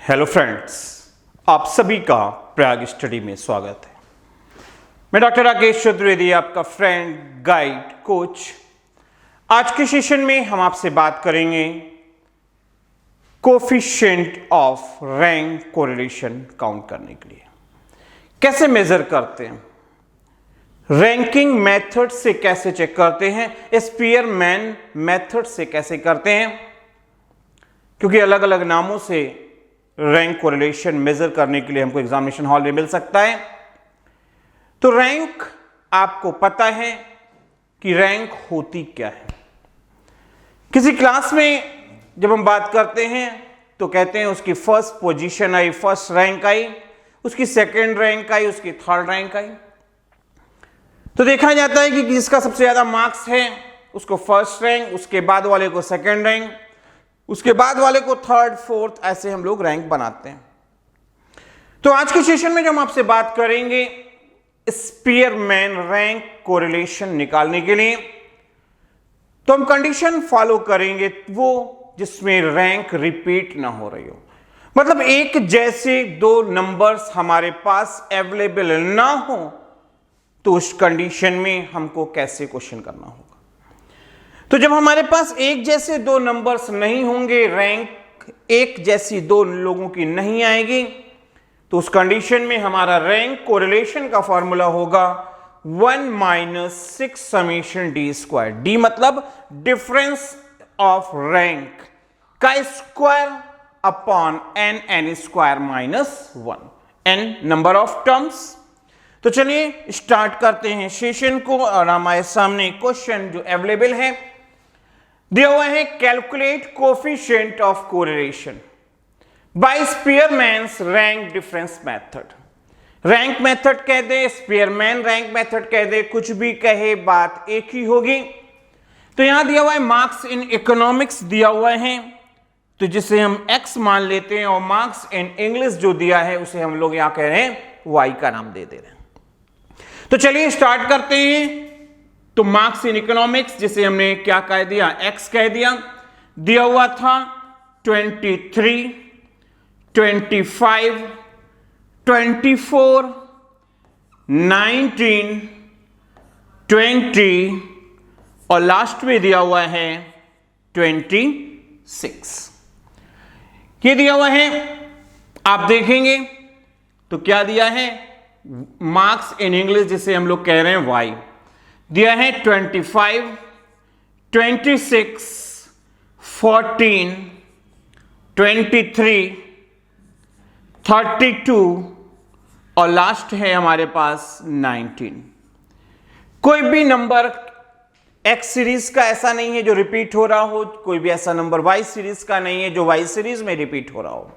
Hello friends, आप सभी का प्रयाग स्टडी में स्वागत है। मैं डॉक्टर राकेश चतुर्वेदी, आपका फ्रेंड, गाइड, कोच। आज के सेशन में हम आपसे बात करेंगे coefficient of rank correlation count करने के लिए। कैसे मेजर करते हैं, रैंकिंग मेथड से कैसे चेक करते हैं, स्पीयरमैन मेथड से कैसे करते हैं, क्योंकि अलग अलग नामों से रैंक कोरिलेशन मेजर करने के लिए हमको एग्जामिनेशन हॉल में मिल सकता है। तो रैंक, आपको पता है कि रैंक होती क्या है। किसी क्लास में जब हम बात करते हैं तो कहते हैं उसकी फर्स्ट पोजीशन आई, फर्स्ट रैंक आई, उसकी सेकंड रैंक आई, उसकी थर्ड रैंक आई। तो देखा जाता है कि जिसका सबसे ज्यादा मार्क्स है उसको फर्स्ट रैंक, उसके बाद वाले को सेकंड रैंक, उसके बाद वाले को थर्ड, फोर्थ, ऐसे हम लोग रैंक बनाते हैं। तो आज के सेशन में जो हम आपसे बात करेंगे स्पीयरमैन रैंक कोरिलेशन निकालने के लिए, तो हम कंडीशन फॉलो करेंगे वो जिसमें रैंक रिपीट ना हो रही हो। मतलब एक जैसे दो नंबर्स हमारे पास अवेलेबल ना हो, तो उस कंडीशन में हमको कैसे क्वेश्चन करना होगा। तो जब हमारे पास एक जैसे दो नंबर्स नहीं होंगे, रैंक एक जैसी दो लोगों की नहीं आएगी, तो उस कंडीशन में हमारा रैंक कोरिलेशन का फॉर्मूला होगा 1 - 6 समेशन डी स्क्वायर। डी मतलब डिफरेंस ऑफ रैंक का square upon N square -1, n number of terms. तो चलिए स्टार्ट करते हैं सेशन को। और हमारे सामने क्वेश्चन जो अवेलेबल है दिया हुआ है, calculate coefficient of correlation by Spearman's rank difference method. Rank method कह दे, स्पीयरमैन रैंक मेथड कह दे, कुछ भी कहे बात एक ही होगी। तो यहां दिया हुआ है मार्क्स इन इकोनॉमिक्स दिया हुआ है, तो जिसे हम x मान लेते हैं, और मार्क्स इन इंग्लिश जो दिया है उसे हम लोग यहां कह रहे हैं y का नाम दे रहे हैं। तो चलिए स्टार्ट करते हैं। तो मार्क्स इन इकोनॉमिक्स, जिसे हमने क्या कह दिया, x कह दिया हुआ था 23, 25, 24, 19, 20 और लास्ट में दिया हुआ है 26। ये दिया हुआ है, आप देखेंगे तो क्या दिया है, मार्क्स इन इंग्लिश जिसे हम लोग कह रहे हैं y दिया है 25, 26, 14, 23, 32 और लास्ट है हमारे पास 19। कोई भी नंबर x सीरीज का ऐसा नहीं है जो रिपीट हो रहा हो, कोई भी ऐसा नंबर y सीरीज का नहीं है जो y सीरीज में रिपीट हो रहा हो।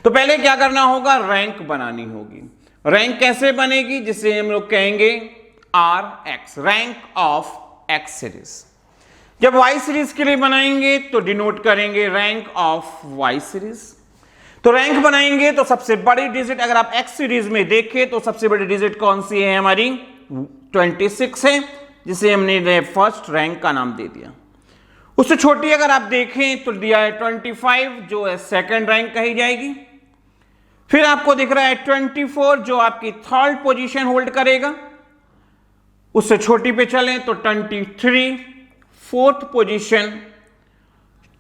तो पहले क्या करना होगा, रैंक बनानी होगी। रैंक कैसे बनेगी, जिसे हम लोग कहेंगे RX, rank of X series. जब Y सीरीज के लिए बनाएंगे तो डिनोट करेंगे रैंक ऑफ Y सीरीज। तो रैंक बनाएंगे तो सबसे बड़ी डिजिट, अगर आप X सीरीज में देखें तो सबसे बड़ी डिजिट कौन सी है, हमारी 26 है, जिसे हमने फर्स्ट रैंक का नाम दे दिया। उससे छोटी अगर आप देखें तो दिया है 25, जो है सेकंड रैंक कही जाएगी। फिर आपको दिख रहा है 24, जो आपकी थर्ड पोजीशन होल्ड करेगा। उससे छोटी पे चलें तो 23 फोर्थ पोजीशन,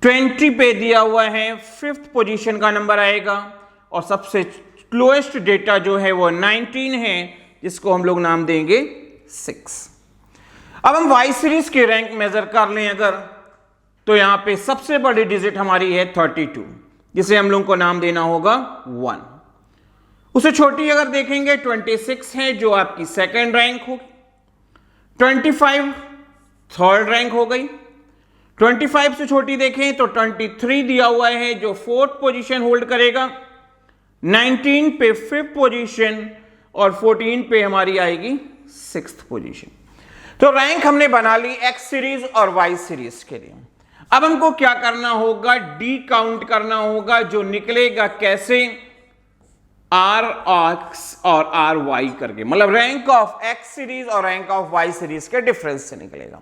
20 पे दिया हुआ है फिफ्थ पोजीशन का नंबर आएगा, और सबसे लोएस्ट डेटा जो है वो 19 है, जिसको हम लोग नाम देंगे 6। अब हम Y सीरीज की रैंक मेजर कर लें अगर, तो यहां पे सबसे बड़ी डिजिट हमारी है 32, जिसे हम लोग को नाम देना होगा 1। उससे छोटी अगर देखेंगे 26 है, जो आपकी सेकेंड रैंक होगी। 25 थर्ड रैंक हो गई। 25 से छोटी देखें तो 23 दिया हुआ है, जो फोर्थ पोजीशन होल्ड करेगा। 19 पे फिफ्थ पोजीशन और 14 पे हमारी आएगी सिक्स्थ पोजीशन। तो रैंक हमने बना ली X सीरीज और Y सीरीज के लिए। अब हमको क्या करना होगा, डी काउंट करना होगा, जो निकलेगा कैसे, RX और RY करके, मतलब रैंक ऑफ X सीरीज और रैंक ऑफ Y सीरीज के डिफरेंस से निकलेगा।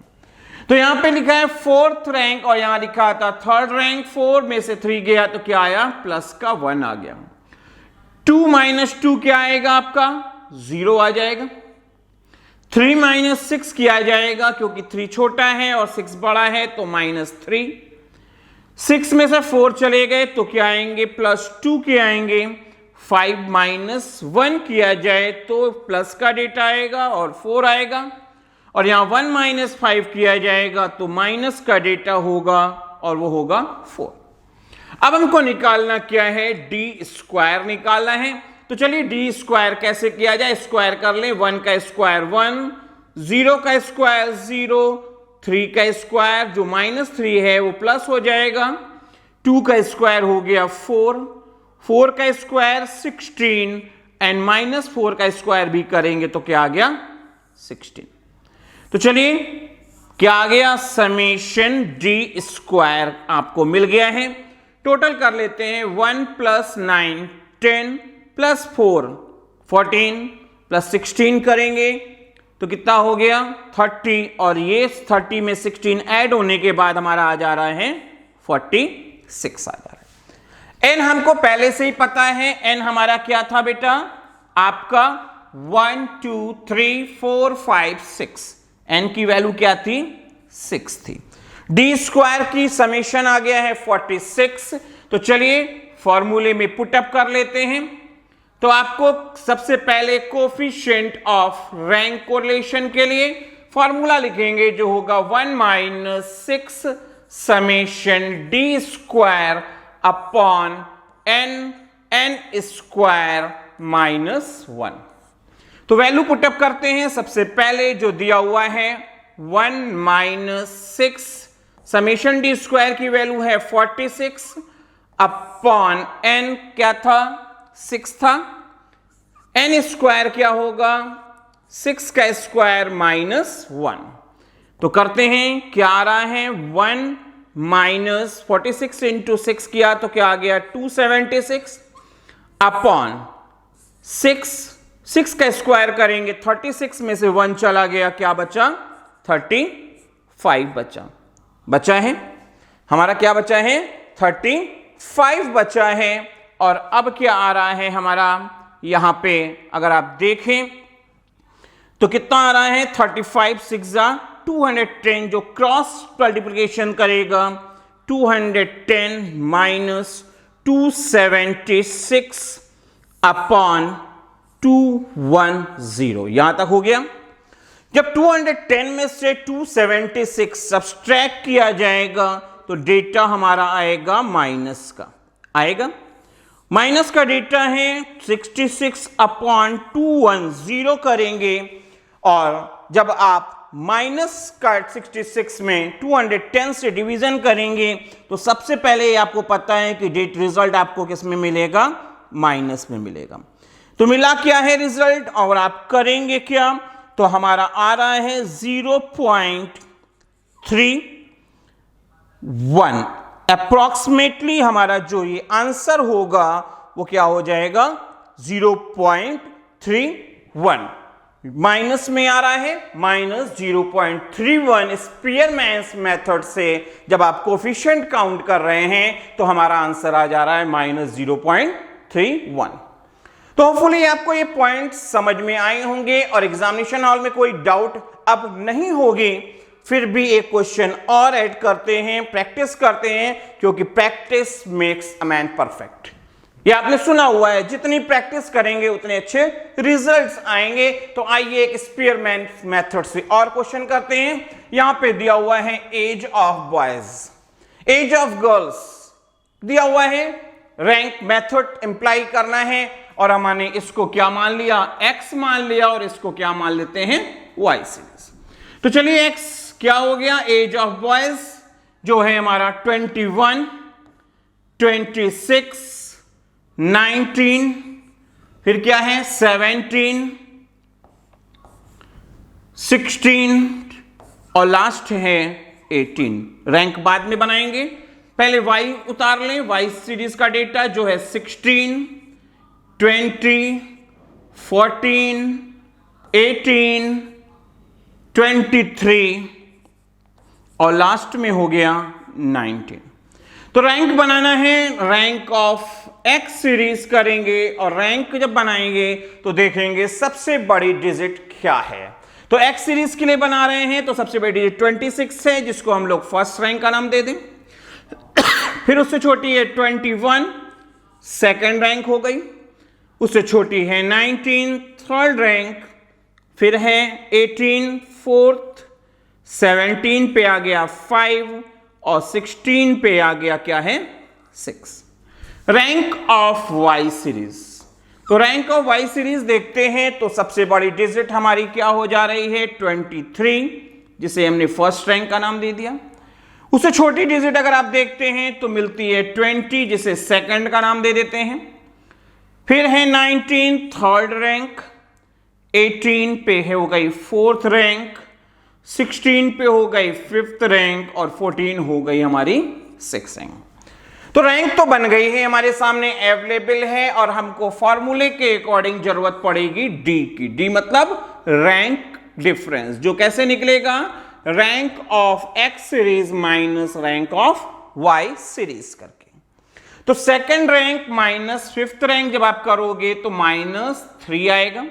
तो यहां पे लिखा है फोर्थ रैंक और यहां लिखा था थर्ड रैंक। 4 में से 3 गया तो क्या आया, प्लस का 1 आ गया। 2 माइनस 2 क्या आएगा आपका, 0 आ जाएगा। 3 माइनस 6 किया जाएगा क्योंकि 3 छोटा है और 6 बड़ा है तो -3। 6 में से 4 चले गए तो क्या आएंगे, +2 के आएंगे। 5 माइनस 1 किया जाए तो प्लस का डेटा आएगा और 4 आएगा, और यहां 1 माइनस 5 किया जाएगा तो माइनस का डेटा होगा और वो होगा 4। अब हमको निकालना क्या है, डी स्क्वायर निकालना है। तो चलिए डी स्क्वायर कैसे किया जाए, स्क्वायर कर ले। 1 का स्क्वायर 1, 0 का स्क्वायर 0, 3 का स्क्वायर जो -3 है वो प्लस हो जाएगा। 2 का स्क्वायर हो गया 4, 4 का स्क्वायर 16 एंड -4 का स्क्वायर भी करेंगे तो क्या आ गया, 16। तो चलिए क्या आ गया, समेशन डी स्क्वायर आपको मिल गया है। टोटल कर लेते हैं। 1 + 9 10 + 4 14 + 16 करेंगे तो कितना हो गया 30, और ये 30 में 16 ऐड होने के बाद हमारा आ जा रहा है 46 आ जा रहा है। एन हमको पहले से ही पता है। एन हमारा क्या था बेटा, आपका 1 2 3 4 5 6। एन की वैल्यू क्या थी, 6 थी। डी स्क्वायर की समेशन आ गया है 46। तो चलिए फॉर्मूले में पुटअप कर लेते हैं। तो आपको सबसे पहले कोफिशिएंट ऑफ रैंक कोरिलेशन के लिए फॉर्मूला लिखेंगे जो होगा 1 - 6 summation D square upon N square -1। तो वैल्यू पुटअप करते हैं। सबसे पहले जो दिया हुआ है 1 - 6 समेशन डी स्क्वायर की वैल्यू है 46 अपॉन एन क्या था, 6 था। एन स्क्वायर क्या होगा, 6 का स्क्वायर -1। तो करते हैं, क्या आ रहा है 1 - 46 इंटू 6 किया तो क्या आ गया 276 अपॉन 6 का स्क्वायर करेंगे 36 में से 1 चला गया, क्या बचा 35 बचा है हमारा, क्या बचा है 35 बचा है। और अब क्या आ रहा है हमारा, यहां पे अगर आप देखें तो कितना आ रहा है 35 6 210, जो क्रॉस मल्टीप्लिकेशन करेगा 210 - 276 अपॉन 210। यहां तक हो गया। जब 210 में से 276 सब्सट्रैक्ट किया जाएगा तो डेटा हमारा आएगा माइनस का, आएगा माइनस का डेटा है 66 अपॉन 210 करेंगे। और जब आप माइनस का 66 में 210 से डिवीजन करेंगे तो सबसे पहले आपको पता है कि डेट रिजल्ट आपको किस में मिलेगा, माइनस में मिलेगा। तो मिला क्या है रिजल्ट, और आप करेंगे क्या, तो हमारा आ रहा है 0.31। अप्रॉक्सीमेटली हमारा जो ये आंसर होगा वो क्या हो जाएगा 0.31। माइनस में आ रहा है -0.31। स्पीयरमैन्स मेथड से जब आप कोफिशिएंट काउंट कर रहे हैं तो हमारा आंसर आ जा रहा है -0.31। तो होपफुली आपको ये पॉइंट समझ में आए होंगे और एग्जामिनेशन हॉल में कोई डाउट अब नहीं होगी। फिर भी एक क्वेश्चन और ऐड करते हैं, प्रैक्टिस करते हैं, क्योंकि practice makes a man perfect. ये आपने सुना हुआ है, जितनी प्रैक्टिस करेंगे उतने अच्छे रिजल्ट्स आएंगे। तो आइए एक स्पीयरमैन मेथड से और क्वेश्चन करते हैं। यहां पे दिया हुआ है age of boys, age of girls दिया हुआ है, रैंक मेथड इंप्लाई करना है और हमने इसको क्या मान लिया, x मान लिया, और इसको क्या मान लेते हैं, y सीरीज। तो चलिए x क्या हो गया, एज ऑफ बॉयज जो है हमारा 21, 26, 19, फिर क्या है 17, 16 और लास्ट है 18। रैंक बाद में बनाएंगे, पहले y उतार लें, y सीरीज का डेटा जो है 16, 20, 14, 18, 23 और लास्ट में हो गया 19। तो रैंक बनाना है, रैंक ऑफ एक्स सीरीज करेंगे और रैंक जब बनाएंगे तो देखेंगे सबसे बड़ी डिजिट क्या है। तो एक्स सीरीज के लिए बना रहे हैं तो सबसे बड़ी डिजिट 26 है, जिसको हम लोग फर्स्ट रैंक का नाम दे दें। फिर उससे छोटी है 21, सेकंड रैंक हो गई। उससे छोटी है 19, थर्ड रैंक। फिर है 18, फोर्थ। 17 पे आ गया 5 और 16 पे आ गया क्या है 6। Rank of Y series. तो रैंक ऑफ वाई सीरीज देखते हैं तो सबसे बड़ी डिजिट हमारी क्या हो जा रही है 23, जिसे हमने फर्स्ट रैंक का नाम दे दिया। उससे छोटी डिजिट अगर आप देखते हैं तो मिलती है 20, जिसे सेकंड का नाम दे देते हैं। फिर है 19, थर्ड रैंक। 18 पे है हो गई फोर्थ रैंक। 16 पे हो गई फिफ्थ रैंक और 14 हो गई हमारी सिक्स रैंक। तो रैंक तो बन गई है, हमारे सामने अवेलेबल है और हमको फॉर्मूले के अकॉर्डिंग जरूरत पड़ेगी डी की। डी मतलब रैंक डिफरेंस, जो कैसे निकलेगा rank of X series minus rank of Y series करके। तो second rank minus fifth rank जब आप करोगे तो -3 आएगा।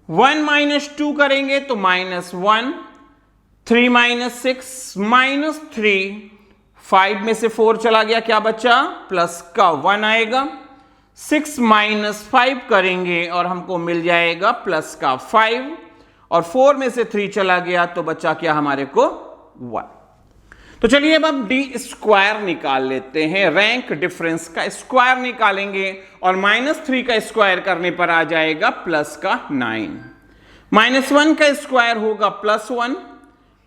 1 - 2 करेंगे तो -1, 3 - 6 -3, 5 में से 4 चला गया, क्या बचा प्लस का 1 आएगा। 6 - 5 करेंगे और हमको मिल जाएगा प्लस का 5, और 4 में से 3 चला गया तो बचा क्या हमारे को 1। तो चलिए अब हम डी स्क्वायर निकाल लेते हैं, रैंक डिफरेंस का स्क्वायर निकालेंगे और -3 का स्क्वायर करने पर आ जाएगा प्लस का 9। -1 का स्क्वायर होगा +1,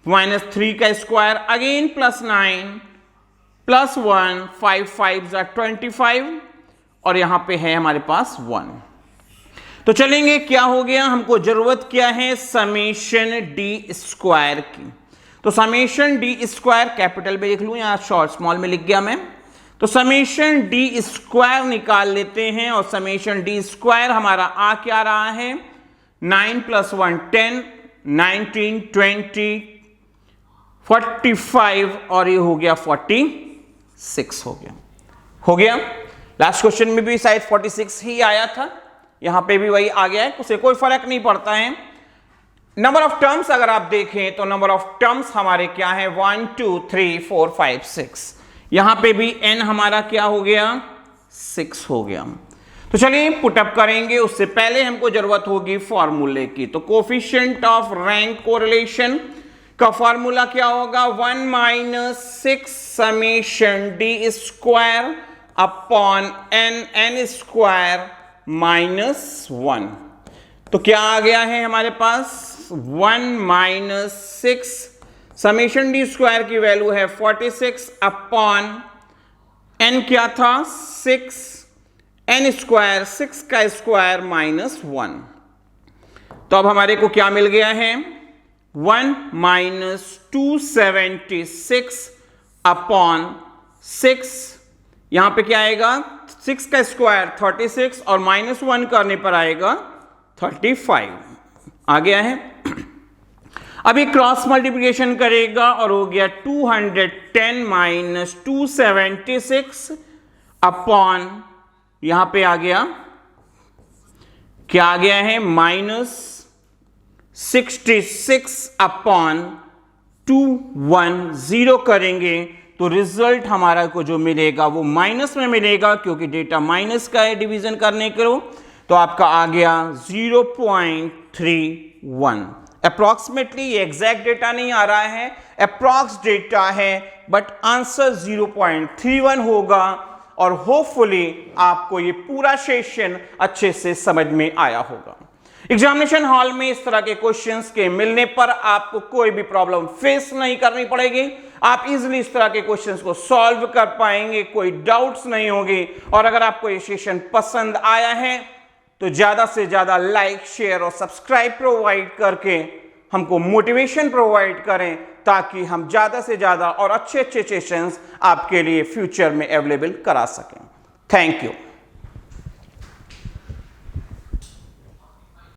-3 का स्क्वायर अगेन +9, +1, 5 5 25 और यहां पे है हमारे पास 1। तो चलेंगे, क्या हो गया, हमको जरूरत क्या है समेशन डी स्क्वायर की। तो समेशन डी स्क्वायर कैपिटल में लिख लूं या शॉर्ट स्मॉल में लिख गया मैं। तो समेशन डी स्क्वायर निकाल लेते हैं और समेशन डी स्क्वायर हमारा आ क्या रहा है 9 + 1 10, 19 20 45 और ये हो गया 46 हो गया। लास्ट क्वेश्चन में भी शायद 46 ही आया था, यहां पे भी वही आ गया है, उसे कोई फर्क नहीं पड़ता है। नंबर ऑफ टर्म्स अगर आप देखें तो नंबर ऑफ टर्म्स हमारे क्या है 1 2 3 4 5 6, यहां पे भी n हमारा क्या हो गया 6 हो गया। तो चलिए पुटअप करेंगे, उससे पहले हमको जरूरत होगी फॉर्मूले की। तो कोफिशिएंट ऑफ रैंक कोरिलेशन का फॉर्मूला क्या होगा 1 - 6 summation D square upon n square -1। तो क्या आ गया है हमारे पास 1 - 6 समेशन डी स्क्वायर की वैल्यू है 46 अपॉन n क्या था 6, n स्क्वायर 6 का स्क्वायर -1। तो अब हमारे को क्या मिल गया है 1 - 276 अपॉन 6, यहां पे क्या आएगा 6 का स्क्वायर 36 और -1 करने पर आएगा 35 आ गया है। अभी क्रॉस मल्टीप्लिकेशन करेगा और हो गया 210 - 276 अपॉन यहां पे आ गया क्या आ गया है -66 अपॉन 210 करेंगे तो रिजल्ट हमारा को जो मिलेगा वो माइनस में मिलेगा, क्योंकि डेटा माइनस का है डिवीजन करने के लिए। तो आपका आ गया 0.31 अप्रॉक्सीमेटली। ये एग्जैक्ट डेटा नहीं आ रहा है, अप्रॉक्स डेटा है, बट आंसर 0.31 होगा। और होपफुली आपको ये पूरा सेशन अच्छे से समझ में आया होगा। एग्जामिनेशन हॉल में इस तरह के क्वेश्चंस के मिलने पर आपको कोई भी प्रॉब्लम फेस नहीं करनी पड़ेगी, आप इजीली इस तरह के क्वेश्चंस को सॉल्व कर पाएंगे, कोई डाउट्स नहीं होगी। और अगर आपको ये सेशन पसंद आया है तो ज्यादा से ज्यादा लाइक शेयर और सब्सक्राइब प्रोवाइड करके हमको मोटिवेशन प्रोवाइड करें, ताकि हम ज्यादा से ज्यादा और अच्छे अच्छे सेशंस आपके लिए फ्यूचर में अवेलेबल करा सकें। Thank you.